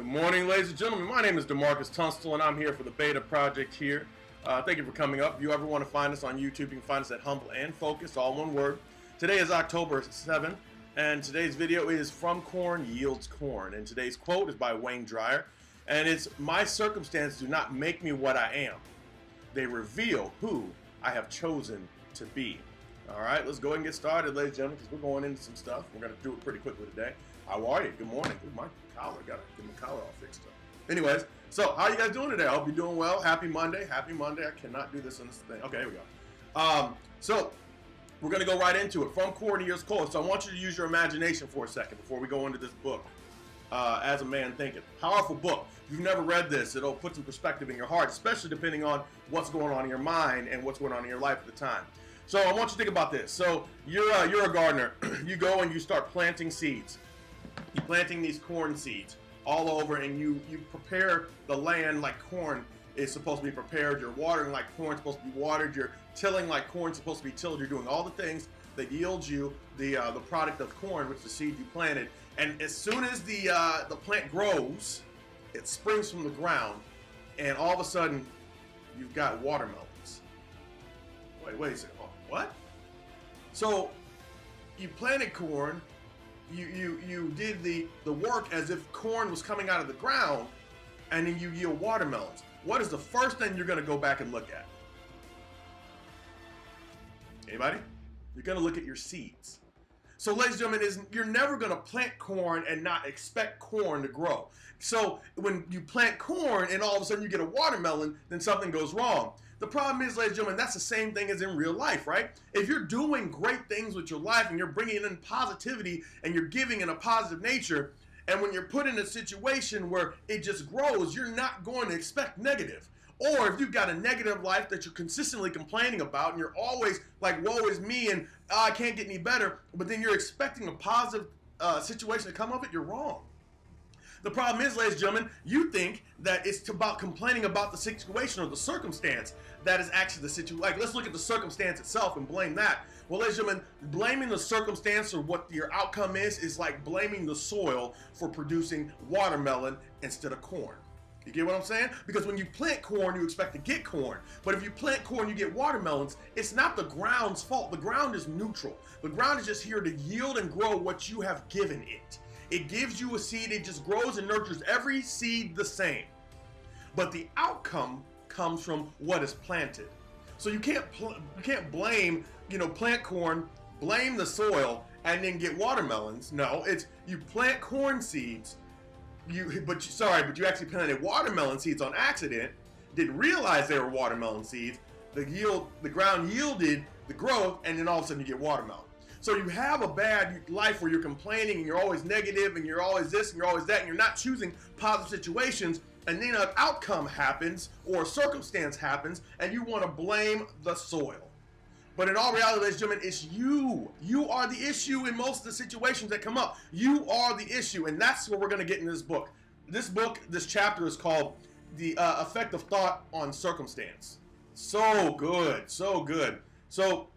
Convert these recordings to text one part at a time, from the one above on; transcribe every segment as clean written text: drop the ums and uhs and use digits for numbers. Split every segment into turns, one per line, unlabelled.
Good morning, ladies and gentlemen. My name is DeMarcus Tunstall, and I'm here for the Beta Project here. Thank you for coming up. If you ever want to find us on YouTube, you can find us at Humble and Focus, all one word. Today is October 7th, and today's video is From Corn Yields Corn. And today's quote is by Wayne Dyer, and it's, "My circumstances do not make me what I am. They reveal who I have chosen to be." All right, let's go ahead and get started, ladies and gentlemen, because we're going into some stuff. We're going to do it pretty quickly today. How are you? Good morning. Ooh, my collar, got to get my collar all fixed up. Anyways, so how are you guys doing today? I hope you're doing well. Happy Monday. Happy Monday. I cannot do this on this thing. Okay, here we go. So we're going to go right into it. From Corn Yields Corn. So I want you to use your imagination for a second before we go into this book. As a Man Thinketh. Powerful book. If you've never read this, it'll put some perspective in your heart, especially depending on what's going on in your mind and what's going on in your life at the time. So I want you to think about this. So you're a gardener. You go and you start planting seeds. You're planting these corn seeds all over, and you prepare the land like corn is supposed to be prepared. You're watering like corn is supposed to be watered. You're tilling like corn is supposed to be tilled. You're doing all the things that yields you the product of corn, which is the seed you planted. And as soon as the plant grows, it springs from the ground, and all of a sudden, you've got watermelons. Wait a second. Oh, what? So you planted corn. You did the work as if corn was coming out of the ground, and then you yield watermelons. What is the first thing you're going to go back and look at? Anybody? You're going to look at your seeds. So, ladies and gentlemen, you're never going to plant corn and not expect corn to grow. So, when you plant corn and all of a sudden you get a watermelon, then something goes wrong. The problem is, ladies and gentlemen, that's the same thing as in real life, right? If you're doing great things with your life and you're bringing in positivity and you're giving in a positive nature, and when you're put in a situation where it just grows, you're not going to expect negative. Or if you've got a negative life that you're consistently complaining about and you're always like, woe is me and I can't get any better, but then you're expecting a positive situation to come of it, you're wrong. The problem is, ladies and gentlemen, you think that it's about complaining about the situation or the circumstance that is actually the situation. Like, let's look at the circumstance itself and blame that. Well, ladies and gentlemen, blaming the circumstance or what your outcome is like blaming the soil for producing watermelon instead of corn. You get what I'm saying? Because when you plant corn, you expect to get corn. But if you plant corn, you get watermelons. It's not the ground's fault. The ground is neutral. The ground is just here to yield and grow what you have given it. It gives you a seed. It just grows and nurtures every seed the same. But the outcome comes from what is planted. So you can't blame, plant corn, blame the soil, and then get watermelons. No, it's you plant corn seeds. But you actually planted watermelon seeds on accident. Didn't realize they were watermelon seeds. The ground yielded the growth, and then all of a sudden you get watermelon. So you have a bad life where you're complaining and you're always negative and you're always this and you're always that and you're not choosing positive situations, and then an outcome happens or a circumstance happens and you want to blame the soil. But in all reality, ladies and gentlemen, it's you. You are the issue in most of the situations that come up. You are the issue, and that's what we're going to get in this book. This chapter is called The Effect of Thought on Circumstance. So good, so good. So,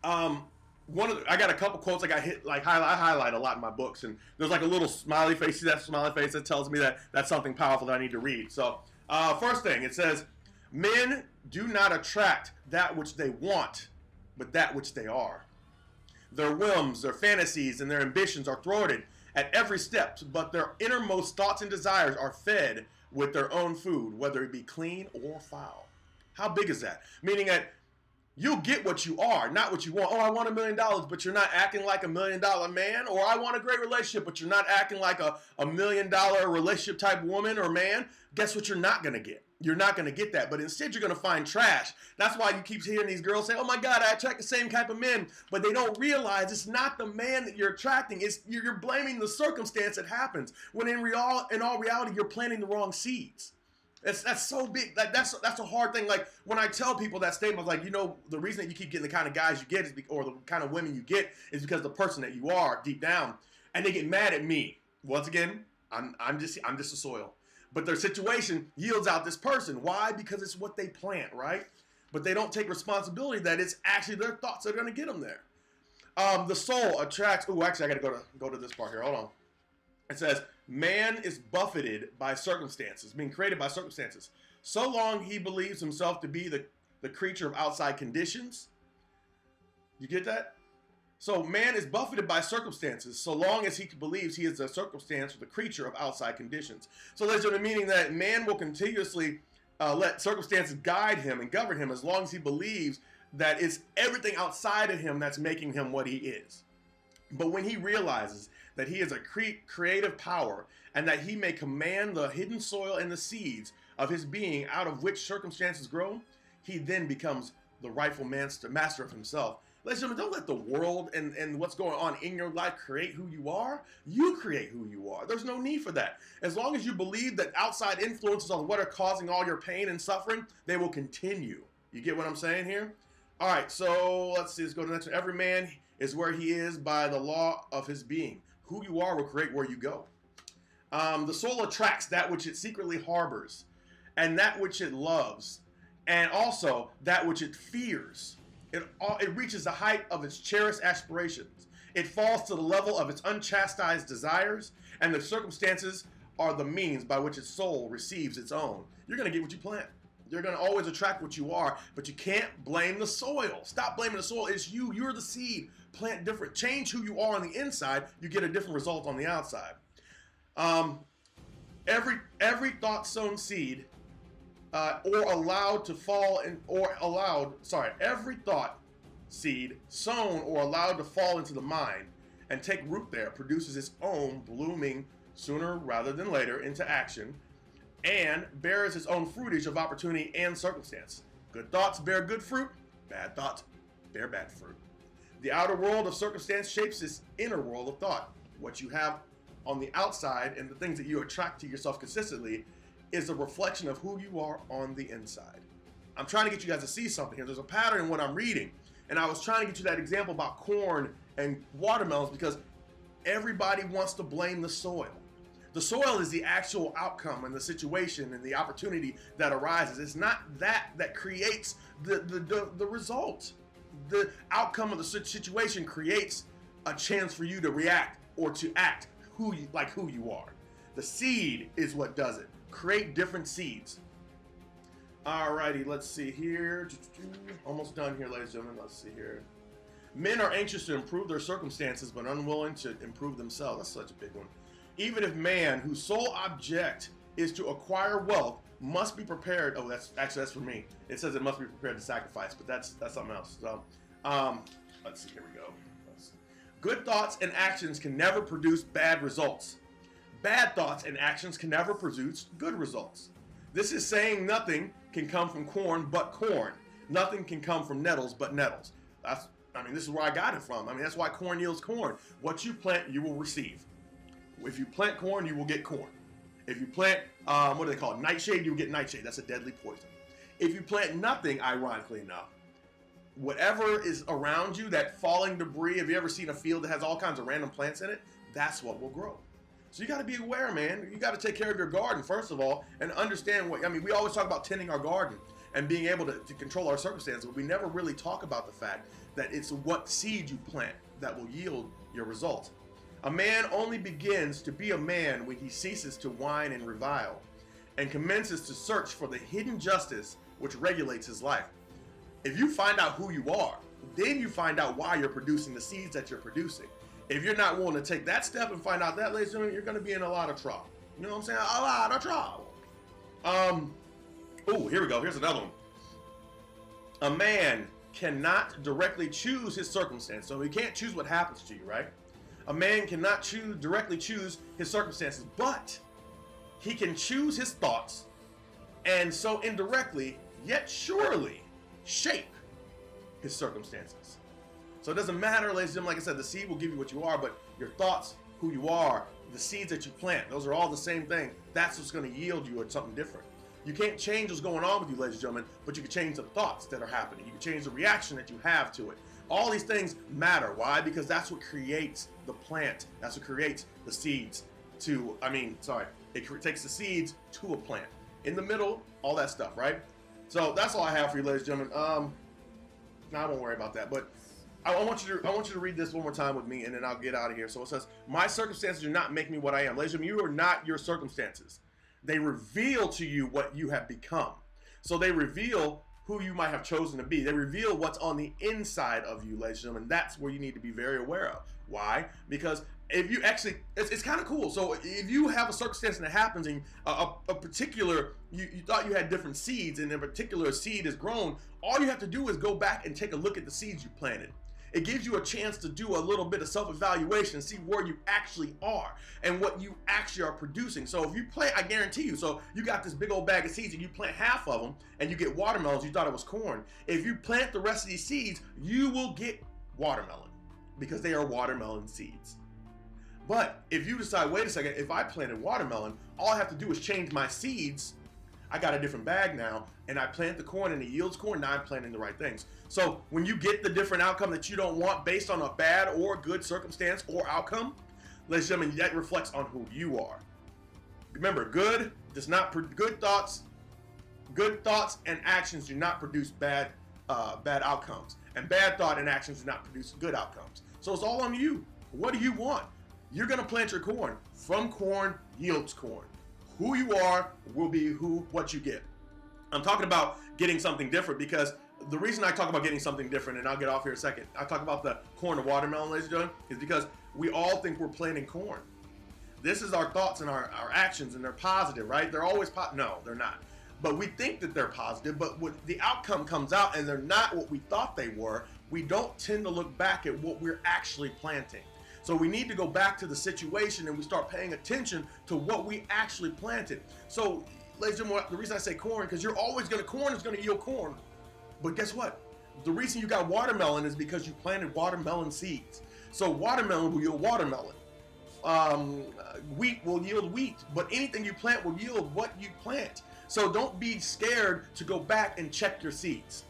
I got a couple quotes I highlight a lot in my books, and there's like a little smiley face. See that smiley face? That tells me that that's something powerful that I need to read. So, first thing, it says, "Men do not attract that which they want, but that which they are. Their whims, their fantasies, and their ambitions are thwarted at every step, but their innermost thoughts and desires are fed with their own food, whether it be clean or foul." How big is that? Meaning that you'll get what you are, not what you want. Oh, I want $1 million, but you're not acting like $1 million man. Or I want a great relationship, but you're not acting like a $1 million relationship type woman or man. Guess what you're not going to get? You're not going to get that, but instead you're going to find trash. That's why you keep hearing these girls say, "Oh my God, I attract the same type of men," but they don't realize it's not the man that you're attracting. It's you're blaming the circumstance that happens. When in all reality, you're planting the wrong seeds. That's so big. Like that's a hard thing. Like when I tell people that statement, like the reason that you keep getting the kind of guys you get or the kind of women you get is because of the person that you are deep down, and they get mad at me. Once again, I'm just a soil. But their situation yields out this person. Why? Because it's what they plant, right? But they don't take responsibility that it's actually their thoughts that are going to get them there. The soul attracts. Oh, actually, I got to go to this part here. Hold on. It says Man is buffeted by circumstances, being created by circumstances. So long he believes himself to be the creature of outside conditions. You get that? So man is buffeted by circumstances so long as he believes he is a circumstance or the creature of outside conditions. So that's the meaning that man will continuously let circumstances guide him and govern him as long as he believes that it's everything outside of him that's making him what he is. But when he realizes that he is a creative power and that he may command the hidden soil and the seeds of his being out of which circumstances grow, he then becomes the rightful master of himself. Ladies and gentlemen, don't let the world and what's going on in your life create who you are. You create who you are. There's no need for that. As long as you believe that outside influences on what are causing all your pain and suffering, they will continue. You get what I'm saying here? All right, so let's see. Let's go to the next one. Every man is where he is by the law of his being. Who you are will create where you go. The soul attracts that which it secretly harbors, and that which it loves, and also that which it fears. It reaches the height of its cherished aspirations. It falls to the level of its unchastised desires, and the circumstances are the means by which its soul receives its own. You're going to get what you plant. You're going to always attract what you are, but you can't blame the soil. Stop blaming the soil. It's you. You're the seed. Plant different. Change who you are on the inside. You get a different result on the outside. Every thought sown seed every thought seed sown or allowed to fall into the mind and take root there produces its own blooming sooner rather than later into action and bears its own fruitage of opportunity and circumstance. Good thoughts bear good fruit, bad thoughts bear bad fruit. The outer world of circumstance shapes this inner world of thought. What you have on the outside and the things that you attract to yourself consistently is a reflection of who you are on the inside. I'm trying to get you guys to see something here. There's a pattern in what I'm reading. And I was trying to get you that example about corn and watermelons because everybody wants to blame the soil. The soil is the actual outcome and the situation and the opportunity that arises. It's not that creates the result. The outcome of the situation creates a chance for you to react or to act who you are. The seed is what does it. Create different seeds. Alrighty, let's see here. Almost done here, ladies and gentlemen. Let's see here. Men are anxious to improve their circumstances, but unwilling to improve themselves. That's such a big one. Even if man, whose sole object is to acquire wealth, must be prepared. Oh, that's for me. It says it must be prepared to sacrifice, but that's something else. So, let's see. Here we go. Good thoughts and actions can never produce bad results. Bad thoughts and actions can never produce good results. This is saying nothing can come from corn but corn. Nothing can come from nettles but nettles. This is where I got it from. That's why corn yields corn. What you plant, you will receive. If you plant corn, you will get corn. If you plant, what do they call it? Nightshade, you will get nightshade. That's a deadly poison. If you plant nothing, ironically enough, whatever is around you, that falling debris, have you ever seen a field that has all kinds of random plants in it? That's what will grow. So you got to be aware, man. You got to take care of your garden, first of all, and understand we always talk about tending our garden and being able to control our circumstances, but we never really talk about the fact that it's what seed you plant that will yield your result. A man only begins to be a man when he ceases to whine and revile and commences to search for the hidden justice which regulates his life. If you find out who you are, then you find out why you're producing the seeds that you're producing. If you're not willing to take that step and find out that, ladies and gentlemen, you're going to be in a lot of trouble. You know what I'm saying? A lot of trouble. Oh, here we go. Here's another one. A man cannot directly choose his circumstance. So he can't choose what happens to you, right? A man cannot directly choose his circumstances, but he can choose his thoughts and so indirectly, yet surely, shape his circumstances. So it doesn't matter, ladies and gentlemen, like I said, the seed will give you what you are, but your thoughts, who you are, the seeds that you plant, those are all the same thing. That's what's going to yield you something different. You can't change what's going on with you, ladies and gentlemen, but you can change the thoughts that are happening. You can change the reaction that you have to it. All these things matter. Why? Because that's what creates the plant. That's what creates the seeds it takes the seeds to a plant. In the middle, all that stuff, right? So that's all I have for you, ladies and gentlemen. I won't worry about that, but I want you to read this one more time with me, and then I'll get out of here. So it says, "My circumstances do not make me what I am." Ladies and gentlemen, you are not your circumstances. They reveal to you what you have become. So they reveal who you might have chosen to be. They reveal what's on the inside of you, ladies and gentlemen. That's where you need to be very aware of. Why? Because if you actually, it's kind of cool. So if you have a circumstance that happens and a particular, you thought you had different seeds and a particular seed is grown, all you have to do is go back and take a look at the seeds you planted. It gives you a chance to do a little bit of self-evaluation and see where you actually are and what you actually are producing. So if you plant, I guarantee you, so you got this big old bag of seeds and you plant half of them and you get watermelons, you thought it was corn. If you plant the rest of these seeds, you will get watermelon because they are watermelon seeds. But if you decide, wait a second, if I planted watermelon, all I have to do is change my seeds. I got a different bag now, and I plant the corn and it yields corn. Now I'm planting the right things. So when you get the different outcome that you don't want based on a bad or good circumstance or outcome, ladies and gentlemen, that reflects on who you are. Remember, good thoughts and actions do not produce bad outcomes, and bad thought and actions do not produce good outcomes. So it's all on you. What do you want? You're gonna plant your corn. From corn yields corn. Who you are will be what you get. I'm talking about getting something different because the reason I talk about getting something different, and I'll get off here in a second, I talk about the corn to watermelon, ladies and gentlemen, is because we all think we're planting corn. This is our thoughts and our actions, and they're positive, right? They're always no, they're not. But we think that they're positive, but when the outcome comes out and they're not what we thought they were, we don't tend to look back at what we're actually planting. So we need to go back to the situation and we start paying attention to what we actually planted. So, ladies and gentlemen, the reason I say corn, because corn is going to yield corn. But guess what? The reason you got watermelon is because you planted watermelon seeds. So watermelon will yield watermelon. Wheat will yield wheat. But anything you plant will yield what you plant. So don't be scared to go back and check your seeds.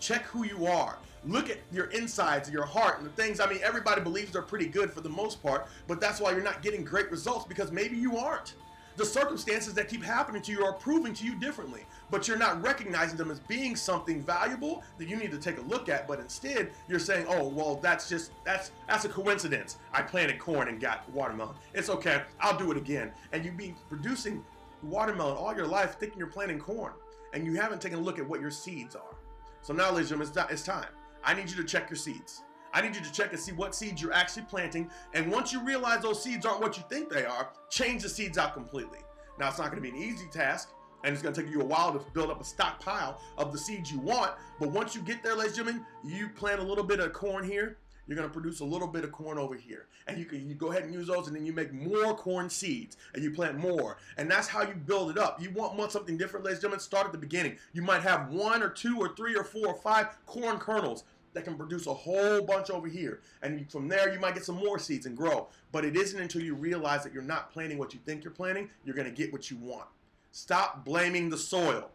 Check who you are. Look at your insides, your heart, and the things. I mean, everybody believes they're pretty good for the most part, but that's why you're not getting great results, because maybe you aren't. The circumstances that keep happening to you are proving to you differently, but you're not recognizing them as being something valuable that you need to take a look at. But instead, you're saying, "Oh, well, that's a coincidence. I planted corn and got watermelon. It's okay. I'll do it again." And you've been producing watermelon all your life, thinking you're planting corn, and you haven't taken a look at what your seeds are. So now, ladies and gentlemen, it's time. I need you to check your seeds. I need you to check and see what seeds you're actually planting. And once you realize those seeds aren't what you think they are, change the seeds out completely. Now, it's not going to be an easy task, and it's going to take you a while to build up a stockpile of the seeds you want. But once you get there, ladies and gentlemen, you plant a little bit of corn here, you're going to produce a little bit of corn over here. And you go ahead and use those, and then you make more corn seeds, and you plant more. And that's how you build it up. You want something different, ladies and gentlemen, start at the beginning. You might have 1 or 2 or 3 or 4 or 5 corn kernels that can produce a whole bunch over here. And from there, you might get some more seeds and grow. But it isn't until you realize that you're not planting what you think you're planting, you're going to get what you want. Stop blaming the soil.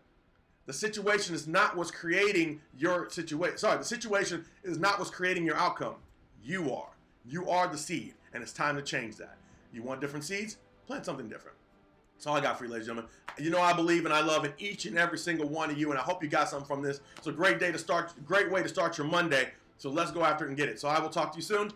The situation is not what's creating your situation. Sorry, the situation is not what's creating your outcome. You are. You are the seed, and it's time to change that. You want different seeds? Plant something different. That's all I got for you, ladies and gentlemen. You know I believe and I love in each and every single one of you, and I hope you got something from this. It's a great way to start your Monday. So let's go after it and get it. So I will talk to you soon.